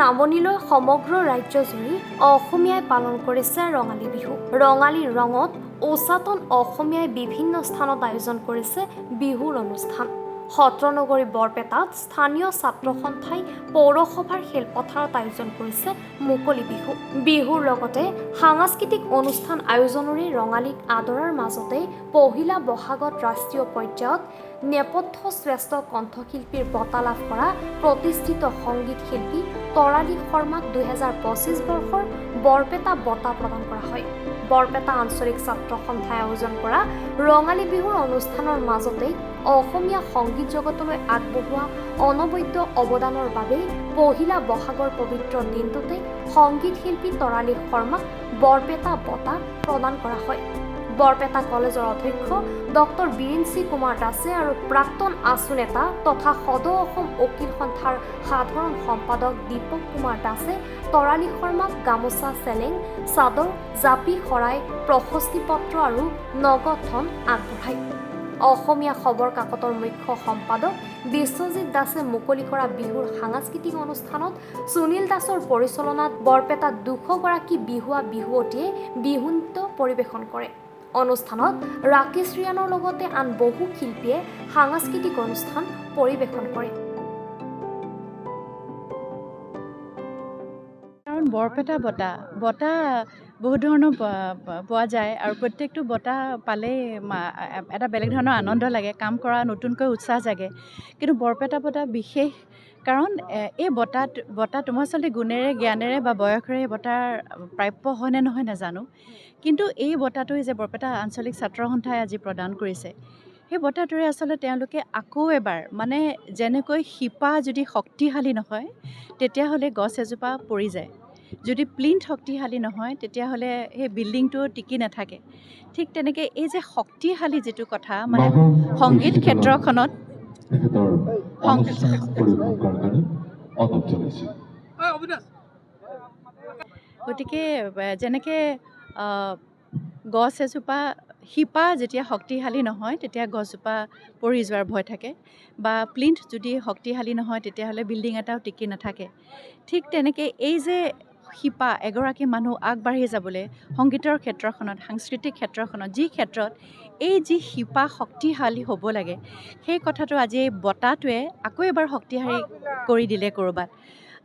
নামনিলৈ সমগ্ৰ ৰাজ্যজুৰি অসমীয়াই পালন কৰিছে ৰঙালী বিহু। ৰঙালীৰ ৰঙত উচাতন অসমীয়াই বিভিন্ন স্থানত আয়োজন কৰিছে বিহুৰ অনুষ্ঠান। সত্ৰনগৰী বৰপেটাত স্থানীয় ছাত্ৰ সন্থাই পৌৰসভাৰ খেলপথাৰত আয়োজন কৰিছে মুকলি বিহু। বিহুৰ লগতে সাংস্কৃতিক অনুষ্ঠান আয়োজনৰে ৰঙালীক আদৰাৰ মাজতে পহিলা বহাগত ৰাষ্ট্ৰীয় পৰ্যায়ত নেপথ্য শ্ৰেষ্ঠ কণ্ঠশিল্পীৰ বঁটা লাভ কৰা প্ৰতিষ্ঠিত সংগীত শিল্পী তৰালী শৰ্মাক 2025 বৰ্ষৰ বৰপেটা বঁটা প্ৰদান কৰা হয়। বৰপেটা আঞ্চলিক ছাত্ৰ সন্থাই আয়োজন কৰা ৰঙালী বিহুৰ অনুষ্ঠানৰ মাজতে অসমীয়া সংগীত জগতলৈ আগবঢ়োৱা অনবদ্য অৱদানৰ বাবে পহিলা বহাগৰ পবিত্ৰ দিনটোতে সংগীত শিল্পী তৰালী শৰ্মাক বৰপেটা বঁটা প্ৰদান কৰা হয়। বৰপেটা কলেজৰ অধ্যক্ষ ডক্টৰ বীৰেন্দ্ৰ কুমাৰ দাসে আৰু প্ৰাক্তন আছু নেতা তথা সদৌ অসম উকিল সন্থাৰ সাধাৰণ সম্পাদক দীপক কুমাৰ দাসে তৰালী শৰ্মাক গামোচা, চেলেং, চাদৰ, জাপি, শৰাই, প্ৰশস্তি পত্ৰ আৰু নগদ ধন আগবঢ়ায়। অসমীয়া খবৰ কাকতৰ মুখ্য সম্পাদক বিশ্বজিৎ দাসে মুকলি কৰা বিহুৰ সাংস্কৃতিক অনুষ্ঠানত সুনীল দাসৰ পৰিচালনাত বৰপেটাত 200 গৰাকী বিহুৱা বিহুৱতীয়ে বিহু নৃত্য পৰিৱেশন কৰে। অনুষ্ঠানত ৰাকেশ ৰিয়ানৰ লগতে আন বহু শিল্পীয়ে সাংস্কৃতিক অনুষ্ঠান পৰিৱেশন কৰে। কাৰণ বৰপেটা বঁটা বহুত ধৰণৰ পোৱা যায় আৰু প্ৰত্যেকটো বঁটা পালেই এটা বেলেগ ধৰণৰ আনন্দ লাগে, কাম কৰা নতুনকৈ উৎসাহ জাগে। কিন্তু বৰপেটা বঁটা বিশেষ কাৰণ এই বঁটাটো মই আচলতে গুণেৰে, জ্ঞানেৰে বা বয়সেৰে এই বঁটাৰ প্ৰাপ্য হয় নে নহয় নাজানো, কিন্তু এই বঁটাটোৱে যে বৰপেটা আঞ্চলিক ছাত্ৰ সন্থাই আজি প্ৰদান কৰিছে, সেই বঁটাটোৰে আচলতে তেওঁলোকে আকৌ এবাৰ মানে যেনেকৈ শিপা যদি শক্তিশালী নহয় তেতিয়াহ'লে গছ এজোপা পৰি যায়, যদি প্লিন্থ শক্তিশালী নহয় তেতিয়াহ'লে সেই বিল্ডিংটো টিকি নাথাকে। ঠিক তেনেকৈ এই যে শক্তিশালী যিটো কথা মানে সংগীত ক্ষেত্ৰখনত গতিকে যেনেকৈ গছ এজোপা শিপা যেতিয়া শক্তিশালী নহয় তেতিয়া গছজোপা পৰি যোৱাৰ ভয় থাকে, বা প্লিন্থ যদি শক্তিশালী নহয় তেতিয়াহ'লে বিল্ডিং এটাও টিকি নাথাকে। ঠিক তেনেকৈ এই যে শিপা এগৰাকী মানুহ আগবাঢ়ি যাবলৈ সংগীতৰ ক্ষেত্ৰখনত, সাংস্কৃতিক ক্ষেত্ৰখনত, যি ক্ষেত্ৰত এই যি শিপা শক্তিশালী হ'ব লাগে, সেই কথাটো আজি এই বঁটাটোৱে আকৌ এবাৰ শক্তিশালী কৰি দিলে ক'ৰবাত।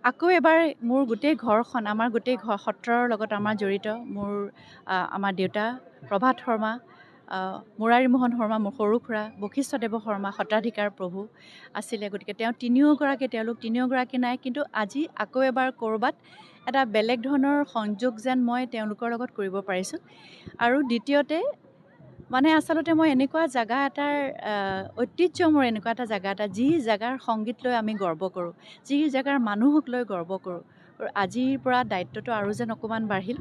আকৌ এবাৰ মোৰ গোটেই ঘৰখন, আমাৰ গোটেই সত্ৰৰ লগত আমাৰ জড়িত, আমাৰ দেউতা প্ৰভাত শৰ্মা, মুৰাৰী মোহন শৰ্মা মোৰ সৰু খুৰা, বশিষ্ঠদেৱ শৰ্মা সত্ৰাধিকাৰ প্ৰভু আছিলে। গতিকে তেওঁলোক তিনিওগৰাকী নাই, কিন্তু আজি আকৌ এবাৰ ক'ৰবাত এটা বেলেগ ধৰণৰ সংযোগ যেন মই তেওঁলোকৰ লগত কৰিব পাৰিছোঁ। আৰু দ্বিতীয়তে মানে আচলতে মই এনেকুৱা জেগা এটাৰ ঐতিহ্য, মোৰ এনেকুৱা এটা জেগা এটা, যি জেগাৰ সংগীত লৈ আমি গৰ্ব কৰোঁ, যি জেগাৰ মানুহক লৈ গৰ্ব কৰোঁ। আজিৰ পৰা দায়িত্বটো আৰু যেন অকণমান বাঢ়িল,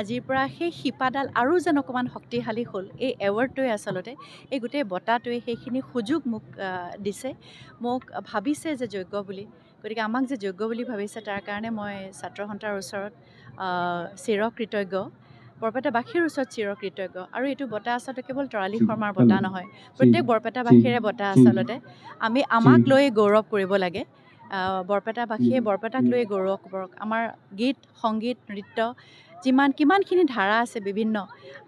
আজিৰ পৰা সেই শিপাডাল আৰু যেন অকণমান শক্তিশালী হ'ল। এই এৱাৰ্ডটোৱে আচলতে, এই গোটেই বঁটাটোৱে সেইখিনি সুযোগ মোক দিছে, মোক ভাবিছে যে যোগ্য বুলি। গতিকে আমাক যে যোগ্য বুলি ভাবিছে তাৰ কাৰণে মই ছাত্ৰ সন্থাৰ ওচৰত চিৰকৃতজ্ঞ, বৰপেটাবাসীৰ ওচৰত চিৰকৃতজ্ঞ। আৰু এইটো বঁটা আচলতে কেৱল তৰালী শৰ্মাৰ বঁটা নহয়, প্ৰত্যেক বৰপেটাবাসীৰে বঁটা আচলতে। আমাক লৈ গৌৰৱ কৰিব লাগে, বৰপেটাবাসীয়ে বৰপেটাক লৈ গৌৰৱ কৰক। আমাৰ গীত, সংগীত, নৃত্য কিমানখিনি ধাৰা আছে বিভিন্ন,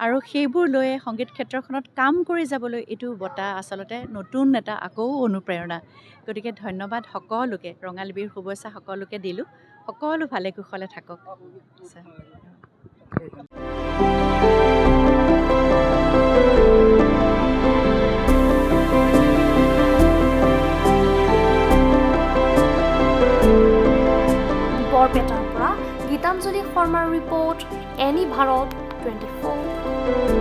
আৰু সেইবোৰ লৈ সংগীত ক্ষেত্ৰখনত কাম কৰি যাবলৈ এইটো বঁটা আচলতে নতুন এটা আকৌ অনুপ্ৰেৰণা। গতিকে ধন্যবাদ সকলোকে, ৰঙালী বিহুৰ শুভেচ্ছা সকলোকে দিলোঁ। সকলো ভালে কুশলে থাকক। বৰপেটাৰ পৰা গীতাঞ্জলি শৰ্মাৰ ৰিপৰ্ট, এনি ভাৰত 24।